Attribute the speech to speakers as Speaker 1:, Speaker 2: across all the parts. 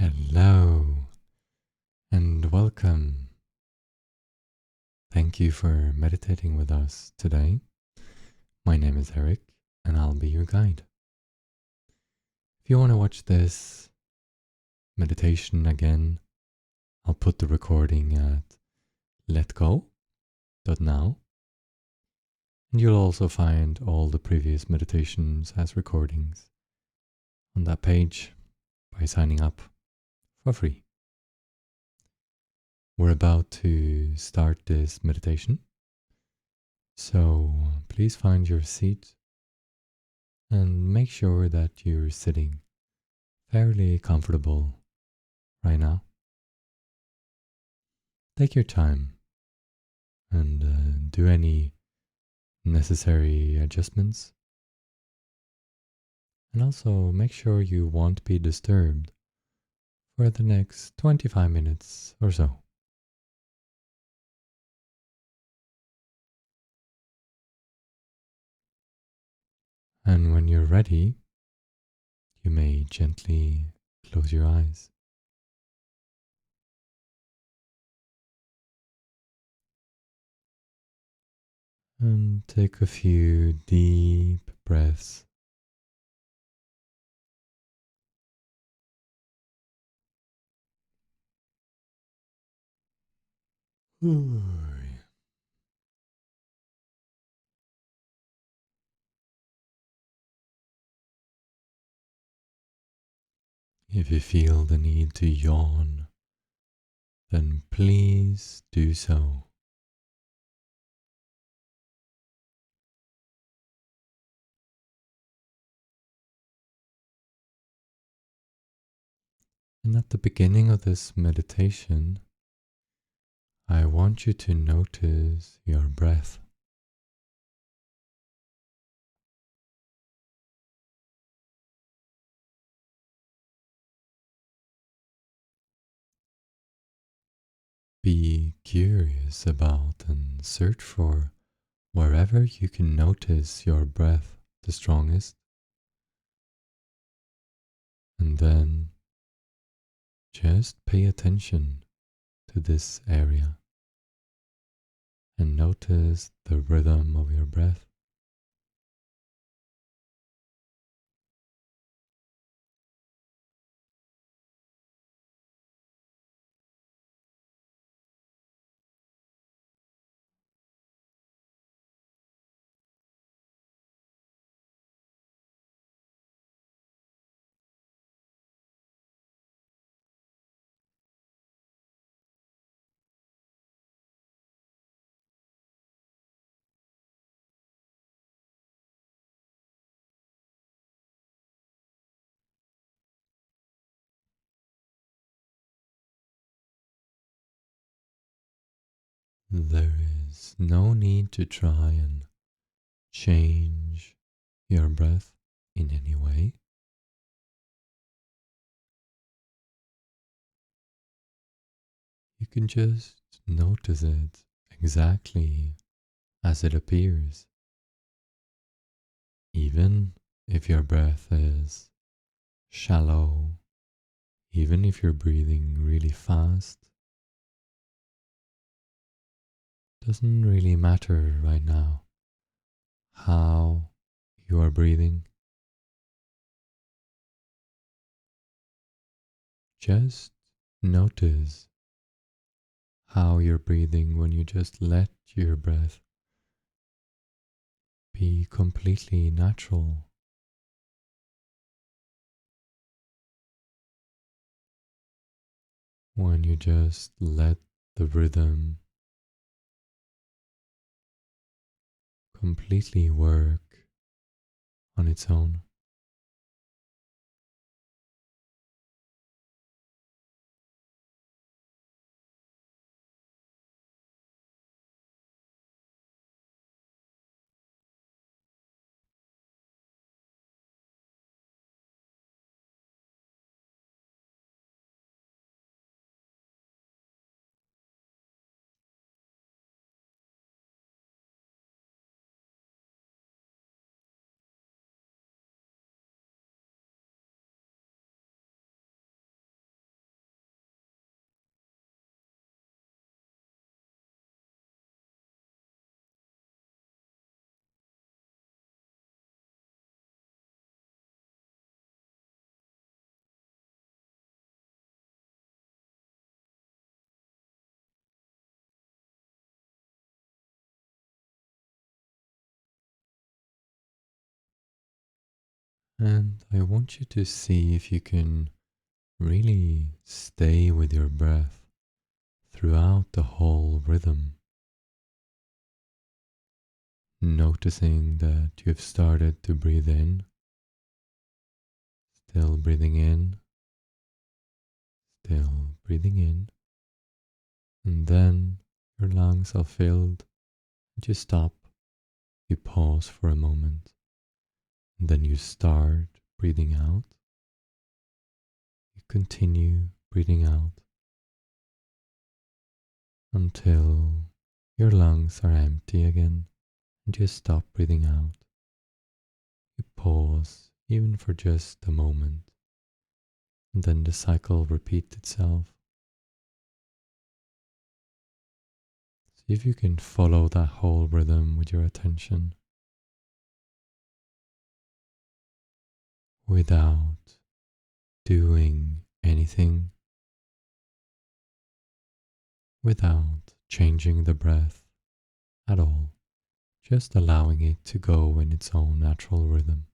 Speaker 1: Hello and welcome. Thank you for meditating with us today. My name is Erik and I'll be your guide. If you want to watch this meditation again, I'll put the recording at letgo.now, and you'll also find all the previous meditations as recordings on that page by signing up for free. We're about to start this meditation, so please find your seat and make sure that you're sitting fairly comfortable right now. Take your time and do any necessary adjustments. And also make sure you won't be disturbed for the next 25 minutes or so. And when you're ready, you may gently close your eyes. And take a few deep breaths. If you feel the need to yawn, then please do so. And at the beginning of this meditation, I want you to notice your breath. Be curious about and search for wherever you can notice your breath the strongest. And then just pay attention to this area and notice the rhythm of your breath. There is no need to try and change your breath in any way. You can just notice it exactly as it appears. Even if your breath is shallow, even if you're breathing really fast, doesn't really matter right now how you are breathing. Just notice how you're breathing when you just let your breath be completely natural. When you just let the rhythm completely work on its own. And I want you to see if you can really stay with your breath throughout the whole rhythm, noticing that you've started to breathe in, still breathing in, still breathing in, and then your lungs are filled, and you stop, you pause for a moment, and then you start breathing out. You continue breathing out until your lungs are empty again, and you stop breathing out. You pause even for just a moment, and then the cycle repeats itself. See if you can follow that whole rhythm with your attention without doing anything, without changing the breath at all, just allowing it to go in its own natural rhythm.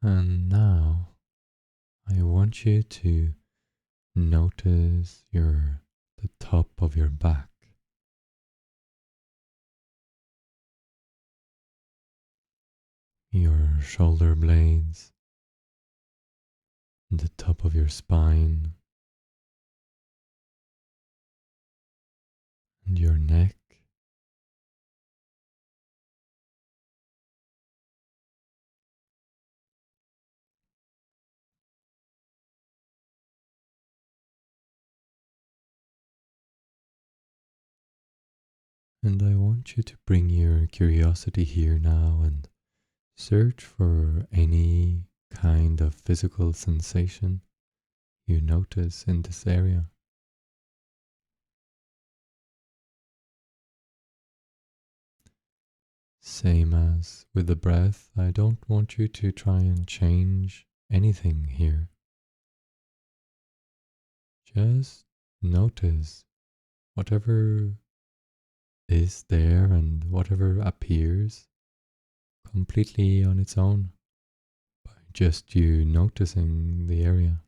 Speaker 1: And now I want you to notice the top of your back, your shoulder blades, the top of your spine, and your neck. And I want you to bring your curiosity here now and search for any kind of physical sensation you notice in this area. Same as with the breath, I don't want you to try and change anything here. Just notice whatever is there and whatever appears completely on its own by just you noticing the area.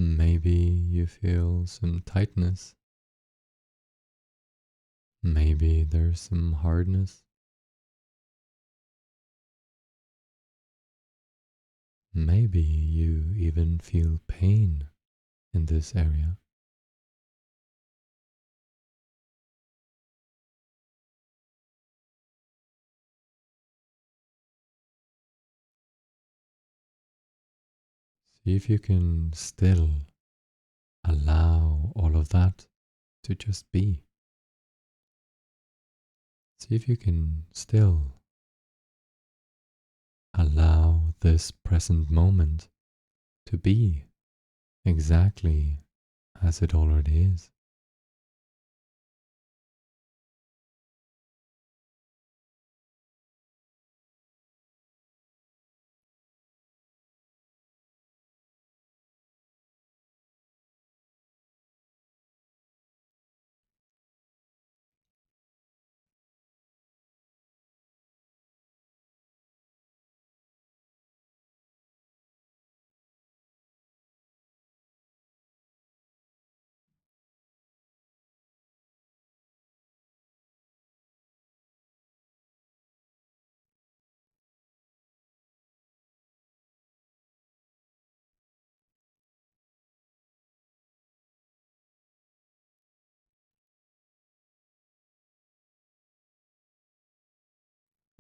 Speaker 1: Maybe you feel some tightness. Maybe there's some hardness. Maybe you even feel pain in this area. See if you can still allow all of that to just be. See if you can still allow this present moment to be exactly as it already is.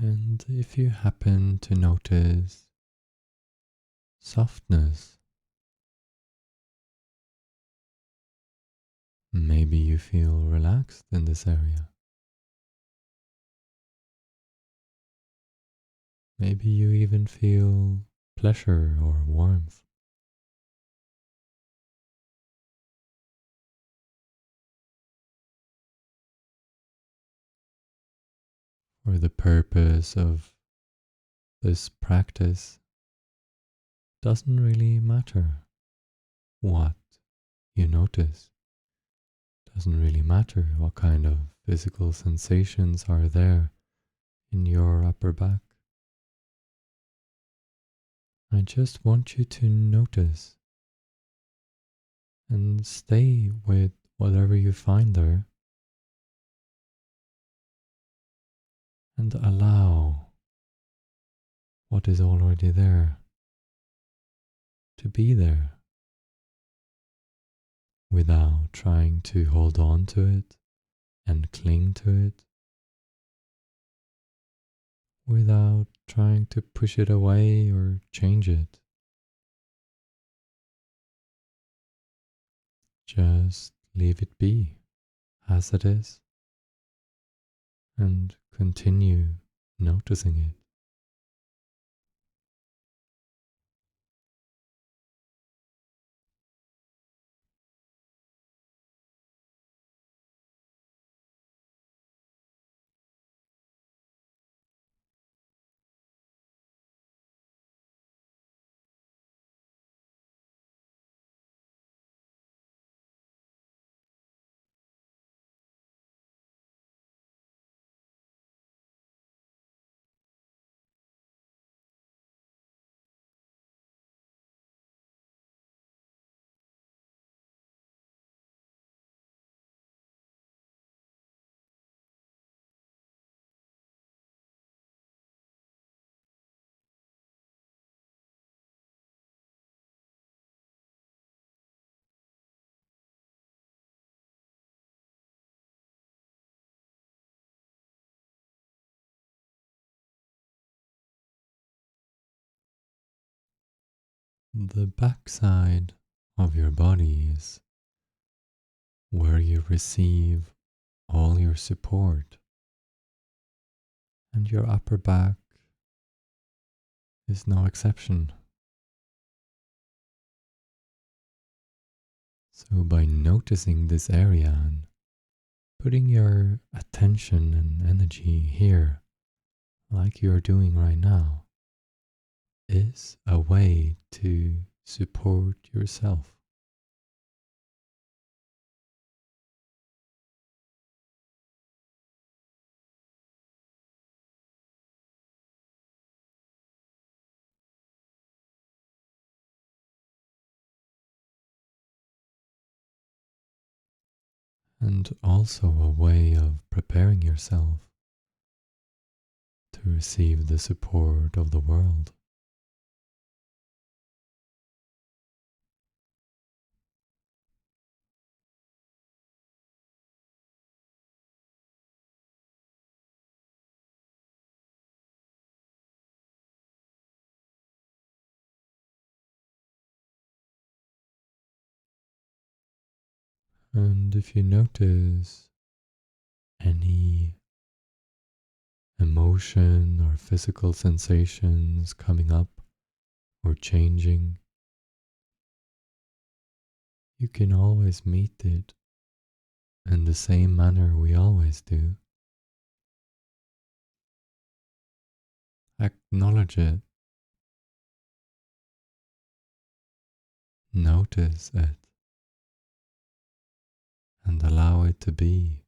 Speaker 1: And if you happen to notice softness, maybe you feel relaxed in this area. Maybe you even feel pleasure or warmth. For the purpose of this practice, doesn't really matter what you notice. Doesn't really matter what kind of physical sensations are there in your upper back. I just want you to notice and stay with whatever you find there and allow what is already there to be there without trying to hold on to it and cling to it, without trying to push it away or change it. Just leave it be as it is and continue noticing it. The backside of your body is where you receive all your support, and your upper back is no exception. So, by noticing this area and putting your attention and energy here, like you're doing right now, is a way to support yourself. And also a way of preparing yourself to receive the support of the world. And if you notice any emotion or physical sensations coming up or changing, you can always meet it in the same manner we always do. Acknowledge it, notice it, and allow it to be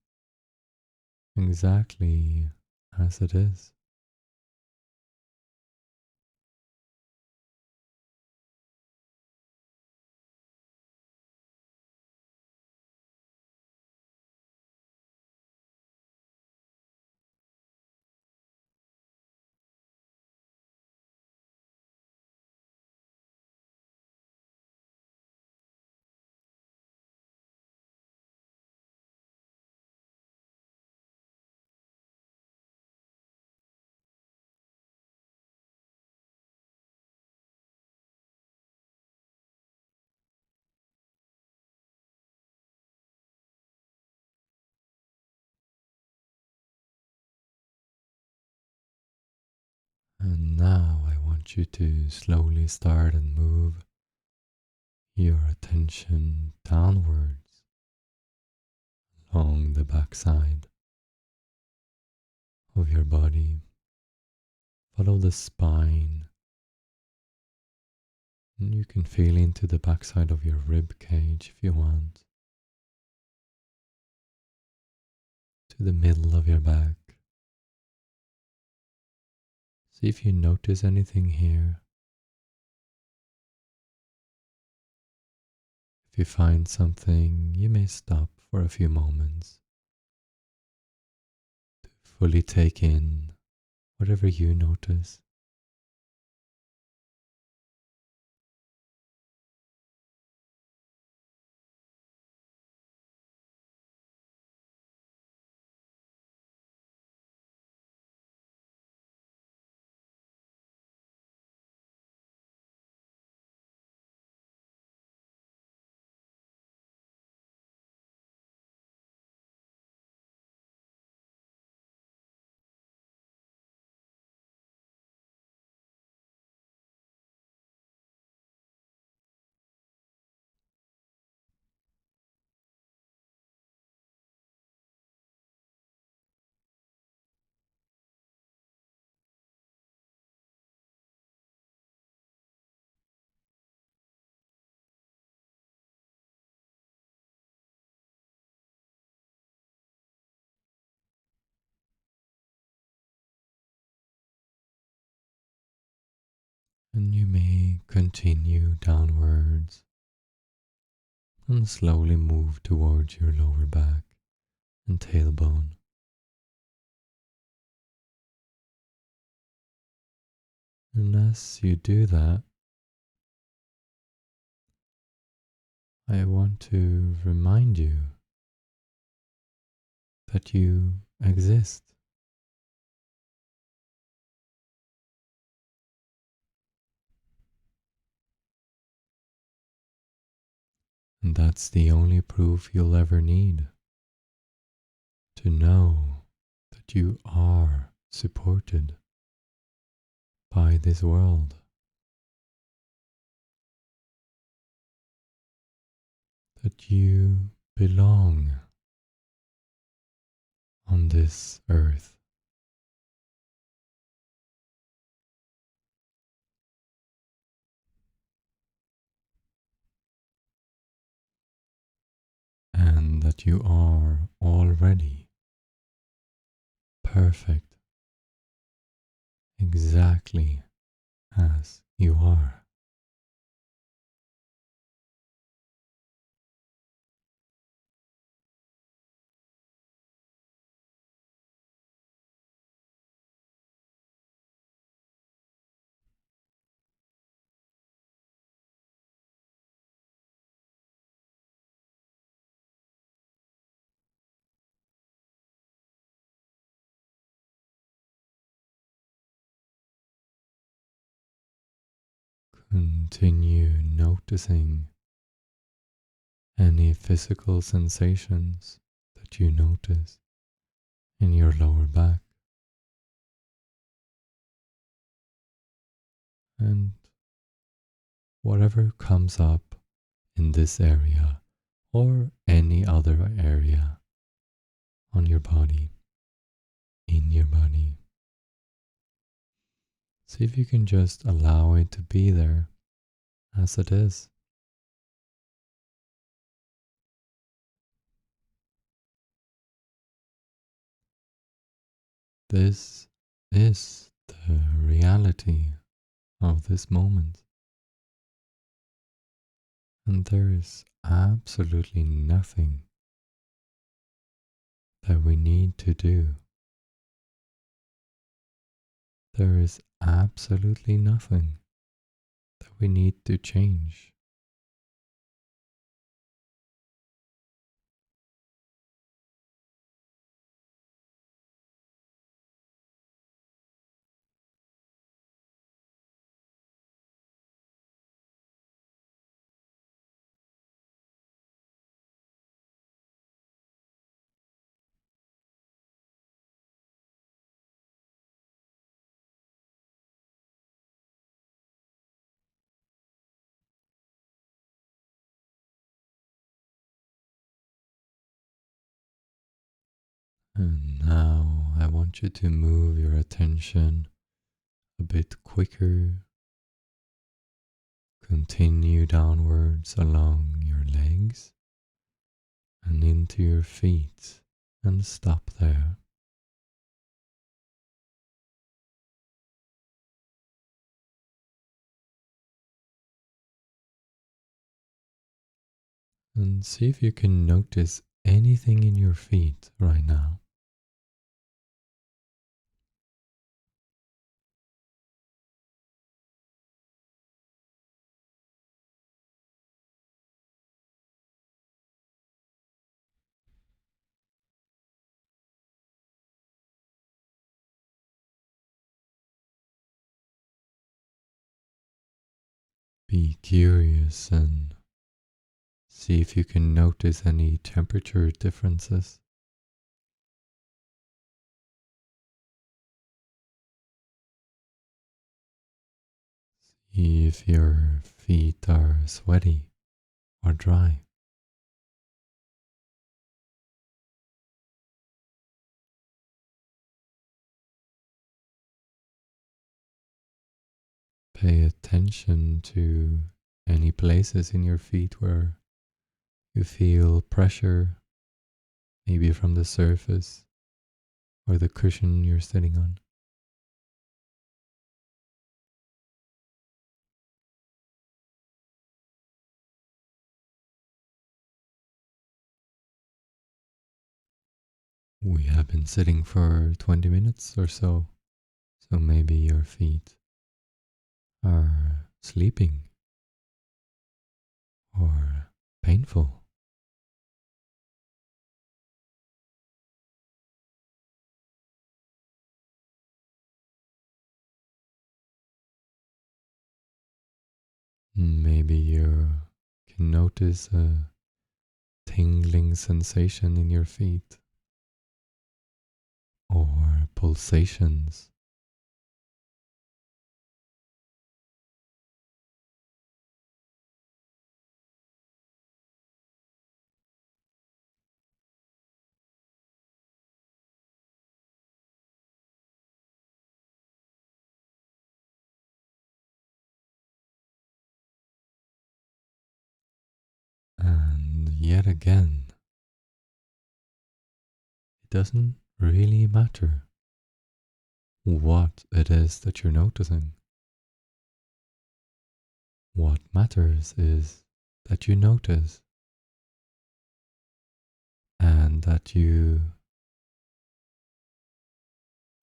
Speaker 1: exactly as it is. And now I want you to slowly start and move your attention downwards along the backside of your body. Follow the spine, and you can feel into the backside of your rib cage if you want, to the middle of your back. See if you notice anything here. If you find something, you may stop for a few moments to fully take in whatever you notice. And you may continue downwards and slowly move towards your lower back and tailbone. And as you do that, I want to remind you that you exist. And that's the only proof you'll ever need to know that you are supported by this world, that you belong on this earth. And that you are already perfect exactly as you are. Continue noticing any physical sensations that you notice in your lower back, and whatever comes up in this area or any other area on your body, in your body. See if you can just allow it to be there as it is. This is the reality of this moment, and there is absolutely nothing that we need to do. There is absolutely nothing that we need to change. And now I want you to move your attention a bit quicker. Continue downwards along your legs and into your feet and stop there. And see if you can notice anything in your feet right now. Be curious and see if you can notice any temperature differences. See if your feet are sweaty or dry. Pay attention to any places in your feet where you feel pressure, maybe from the surface or the cushion you're sitting on. We have been sitting for 20 minutes or so, so maybe your feet are sleeping or painful. Maybe you can notice a tingling sensation in your feet or pulsations. And yet again, it doesn't really matter what it is that you're noticing. What matters is that you notice and that you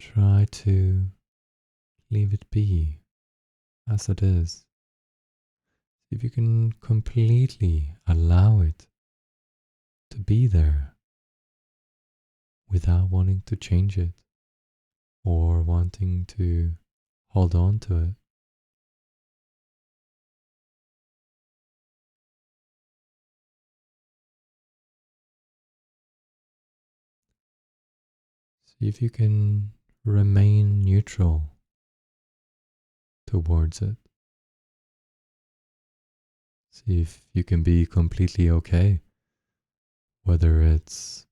Speaker 1: try to leave it be as it is. If you can completely allow it to be there without wanting to change it or wanting to hold on to it. See if you can remain neutral towards it. See if you can be completely okay, whether it's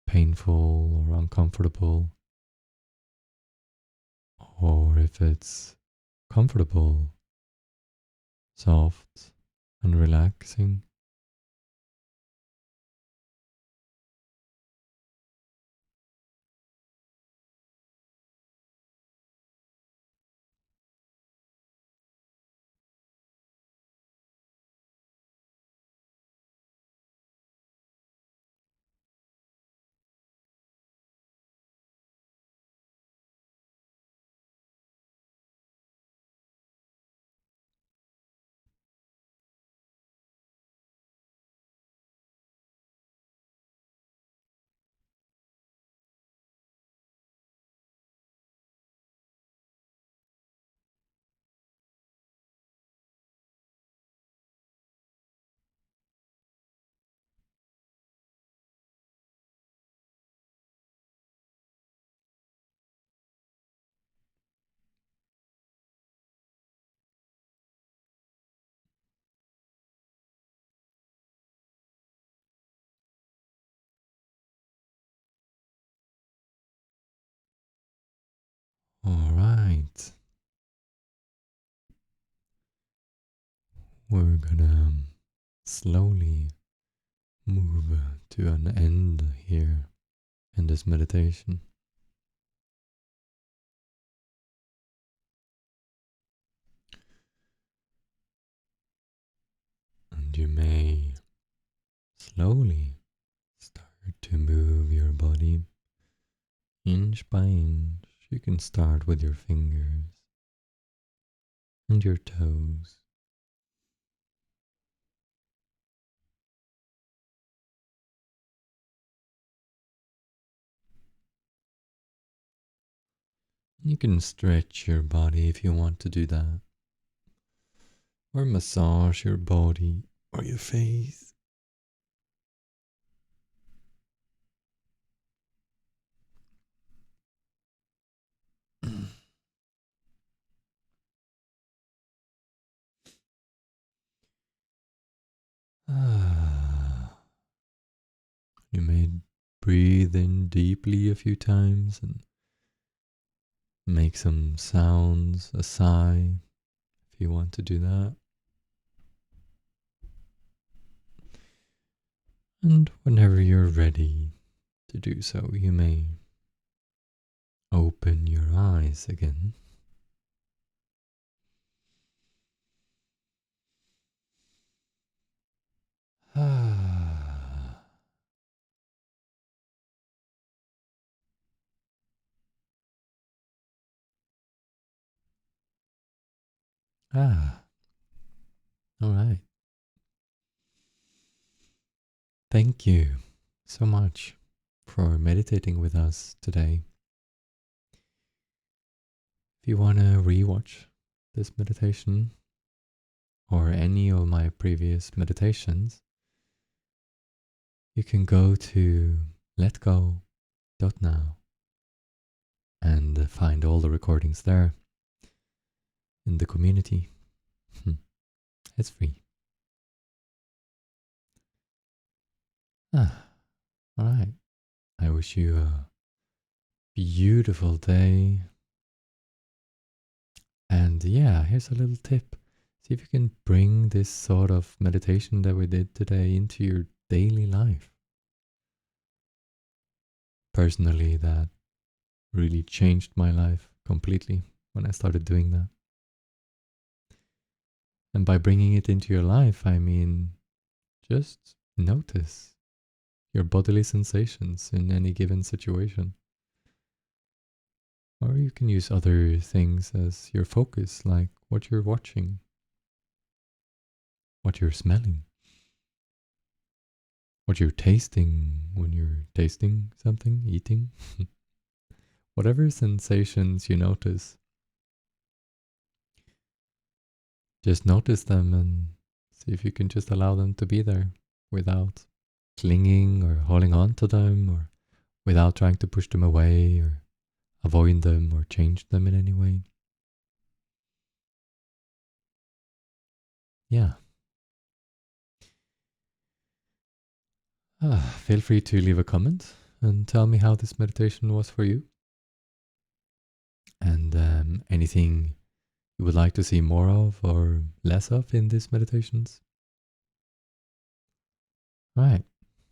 Speaker 1: painful or uncomfortable, or if it's comfortable, soft, and relaxing. we're gonna slowly move to an end here in this meditation. And you may slowly start to move your body inch by inch. You can start with your fingers and your toes. You can stretch your body if you want to do that, or massage your body or your face. You may breathe in deeply a few times and make some sounds, a sigh, if you want to do that. And whenever you're ready to do so, you may open your eyes again. Ah. Ah. All right. Thank you so much for meditating with us today. If you want to rewatch this meditation or any of my previous meditations, you can go to letgo.now and find all the recordings there in the community. It's free. All right. I wish you a beautiful day. And yeah, here's a little tip. See if you can bring this sort of meditation that we did today into your daily life. Personally, that really changed my life completely when I started doing that. And by bringing it into your life, I mean just notice your bodily sensations in any given situation. Or you can use other things as your focus, like what you're watching, what you're smelling, what you're tasting when you're tasting something, eating. Whatever sensations you notice, just notice them and see if you can just allow them to be there without clinging or holding on to them, or without trying to push them away or avoid them or change them in any way. Yeah. Feel free to leave a comment and tell me how this meditation was for you. And anything you would like to see more of or less of in these meditations. Right,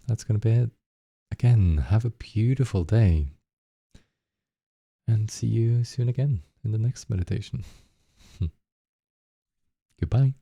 Speaker 1: that's going to be it. Again, have a beautiful day. And see you soon again in the next meditation. Goodbye.